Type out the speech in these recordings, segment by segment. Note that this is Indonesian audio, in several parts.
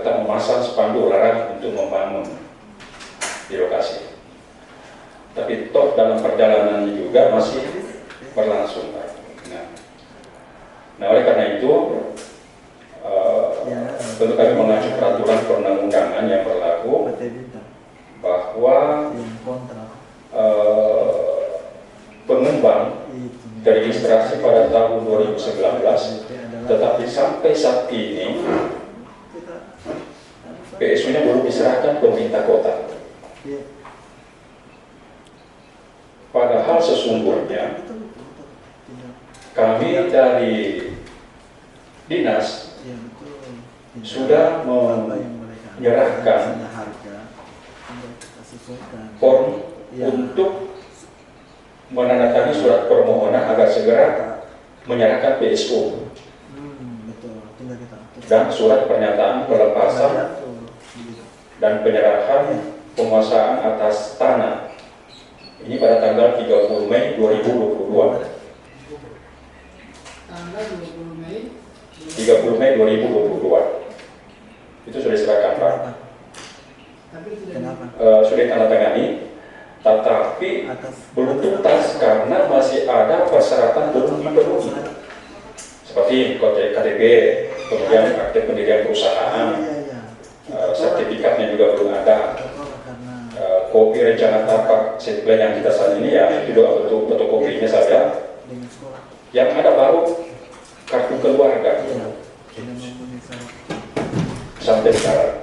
tetap memasang spanduk larang untuk membangun di lokasi. Tapi toh dalam perjalanannya juga masih berlangsung, Pak. Nah, oleh karena itu tentu kami mengacu peraturan perundang-undangan yang berlaku bahwa pengembang teregistrasi pada tahun 2019, tetapi sampai saat ini PSU-nya belum diserahkan pemerintah kota. Padahal sesungguhnya kami dari dinas sudah menyerahkan form untuk menandatangani surat permohonan agar segera menyerahkan PSU dan surat pernyataan pelepasan dan penyerahan penguasaan atas tanah. Ini pada tanggal 30 Mei 2022. Tanggal 20 Mei 30 Mei 2022. Itu sudah diserahkan, Pak. Sudah ditandatangani, tetapi belum tuntas karena masih ada persyaratan belum dipenuhi, seperti KTP, kemudian akte pendirian perusahaan, sertifikatnya juga belum ada, kopi rencana tapak set plan yang kita saat ini ya itu doa bentuk fotokopinya saja. Yang ada baru kartu keluarga sampai sekarang.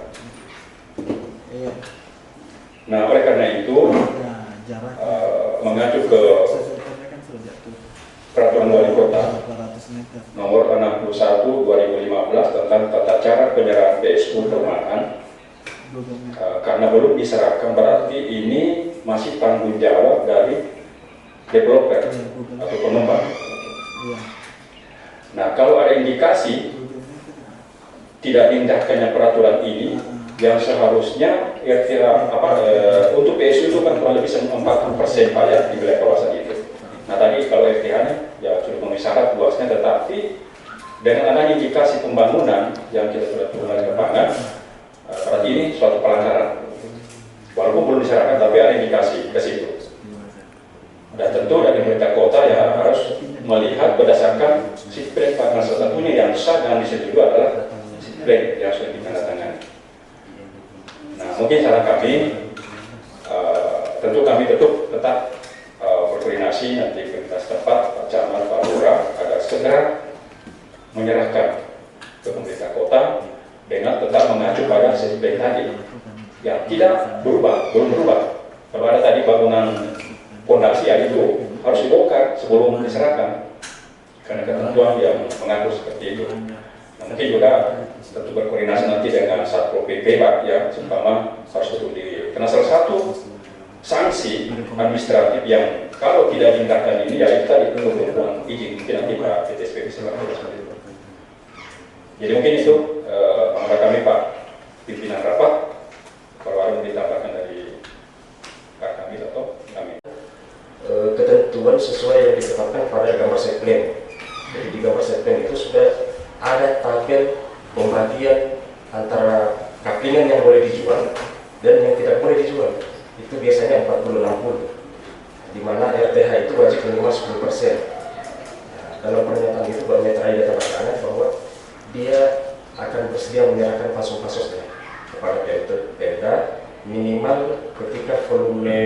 Nah, oleh karena itu mengacu ke Peraturan Wali Kota Nomor 61 2015 tentang tata cara penyerahan PSU perumahan, karena belum diserahkan berarti ini masih tanggung jawab dari developer atau pengembang. Nah, kalau ada indikasi tidak diindahkannya peraturan ini, yang seharusnya untuk PSU itu kan kurang lebih 40% Pak ya di wilayah kawasan itu. Nah, tadi kalau FTH-nya ya sudah memenuhi syarat luasnya, tetapi dengan adanya indikasi pembangunan yang kita sudah turun ke lapangan, berarti ini suatu pelanggaran. Walaupun belum diserahkan, tapi ada indikasi ke situ. Dan tentu dari pemerintah kota ya harus melihat berdasarkan sipren, Pak. Salah satunya yang sah dan disetujui adalah sipren yang sudah ditandatangani. Nah, mungkin saran kami, tentu kami tetap berkoordinasi nanti pemerintah setempat, Pak Camat, Pak Lurah, agar segera menyerahkan ke pemerintah kota dengan tetap mengacu pada sipren tadi yang tidak berubah, belum berubah. Kalau ada tadi bangunan fondasi ya itu harus dibongkar sebelum diserahkan karena ketentuan yang mengatur seperti itu. Nah, mungkin juga tentu berkoordinasi nanti dengan Satpol PP, Pak, ya, seumpama harus betul diri. Karena salah satu sanksi administratif yang kalau tidak diindahkan ini ya itu tadi perlu izin, mungkin nanti Pak PTSP bisa lakukan itu. Jadi mungkin itu pengarah kami, Pak pimpinan rapat. Kalau ada yang ditambahkan dari Pak kami atau kami. Ketentuan sesuai yang ditetapkan pada gambar set plan. Jadi di gambar set plan itu sudah ada tabel pembagian antara kaplingan yang boleh dijual dan yang tidak boleh dijual. Itu biasanya 40-60, di mana RTH itu wajib minimal 10%. Nah, dalam pernyataan itu Mbak Mitra ada tanda tangan bahwa dia akan bersedia menyerahkan pasos-pasosnya kepada Pemda minimal ketika volume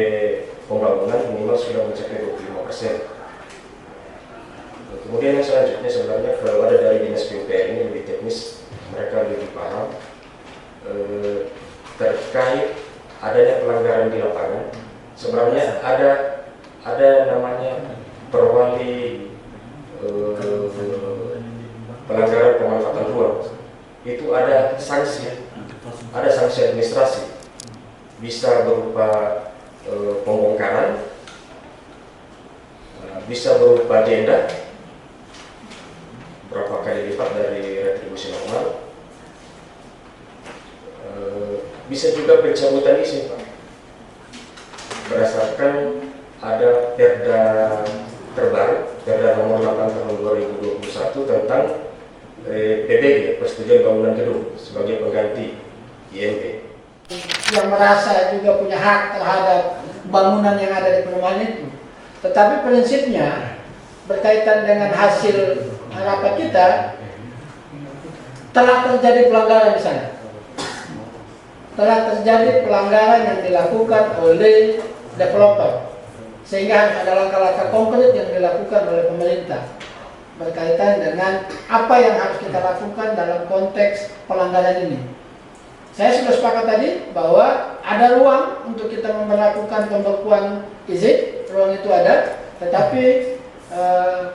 pembangunan minimal sudah mencapai 25%. Kemudian yang selanjutnya sebenarnya kalau ada dari dinas PUPR ini lebih teknis, mereka lebih paham terkait adanya pelanggaran di lapangan. Sebenarnya ada namanya perwali pelanggaran pemanfaatan ruang. Itu ada sanksi administrasi, bisa berupa pembongkaran, bisa berupa denda berapa kali lipat dari retribusi normal, bisa juga pencabutan izin, Pak, berdasarkan ada Perda terbaru, Perda nomor 8 tahun 2021 tentang PBG, persetujuan bangunan gedung sebagai pengganti IMB. Yang merasa juga punya hak terhadap bangunan yang ada di perumahan itu. Tetapi prinsipnya berkaitan dengan hasil rapat kita, telah terjadi pelanggaran di sana. Telah terjadi pelanggaran yang dilakukan oleh developer, sehingga harus ada langkah-langkah konkret yang dilakukan oleh pemerintah berkaitan dengan apa yang harus kita lakukan dalam konteks pelanggaran ini. Saya sudah sepakat tadi bahwa ada ruang untuk kita memperlakukan pembekuan izin, ruang itu ada, tetapi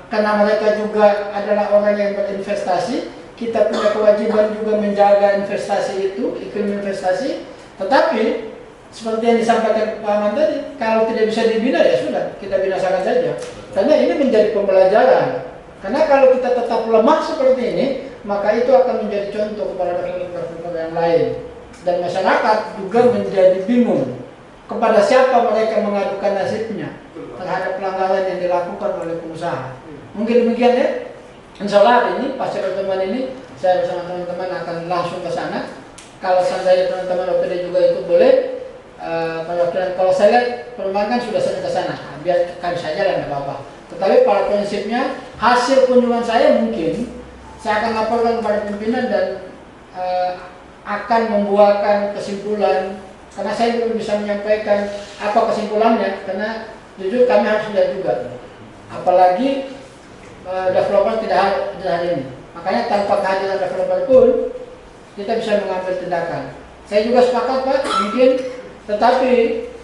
karena mereka juga adalah orang yang berinvestasi, kita punya kewajiban juga menjaga investasi itu, iklim investasi. Tetapi seperti yang disampaikan Pak Aman tadi, kalau tidak bisa dibina ya sudah, kita binasakan saja. Karena ini menjadi pembelajaran. Karena kalau kita tetap lemah seperti ini, maka itu akan menjadi contoh kepada developer yang lain. Dan masyarakat juga menjadi bingung kepada siapa mereka mengadukan nasibnya terhadap pelanggaran yang dilakukan oleh pengusaha. Mungkin demikian ya. Insya Allah hari ini, pasca pertemuan ini, saya bersama teman-teman akan langsung ke sana. Kalau seandainya teman-teman OPD juga ikut boleh, perwakilan, kalau saya lihat perumahan kan sudah sering ke sana, biar kami saja lah, tidak apa-apa. Tetapi pada prinsipnya, hasil kunjungan saya mungkin, saya akan laporkan kepada pimpinan dan akan membuahkan kesimpulan, karena saya belum bisa menyampaikan apa kesimpulannya, karena jujur kami harus lihat juga. Apalagi developer tidak hadir ini. Makanya tanpa kehadiran developer pun kita bisa mengambil tindakan. Saya juga sepakat Pak, mungkin, tetapi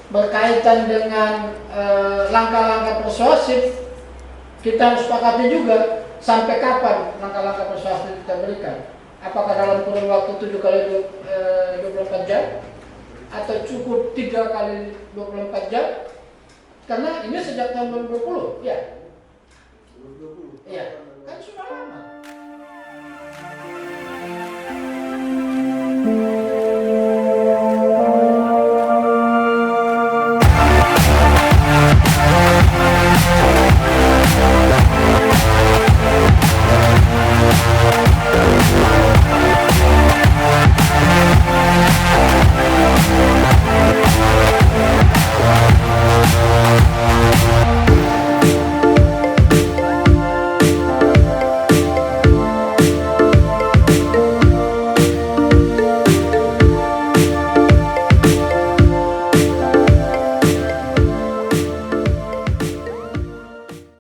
berkaitan dengan langkah-langkah persuasif, kita harus sepakati juga sampai kapan langkah-langkah persuasif kita berikan. Apakah dalam kurun waktu 7 kali 24 jam atau cukup 3 kali 24 jam? Karena ini sejak tahun 2020, ya. Iya.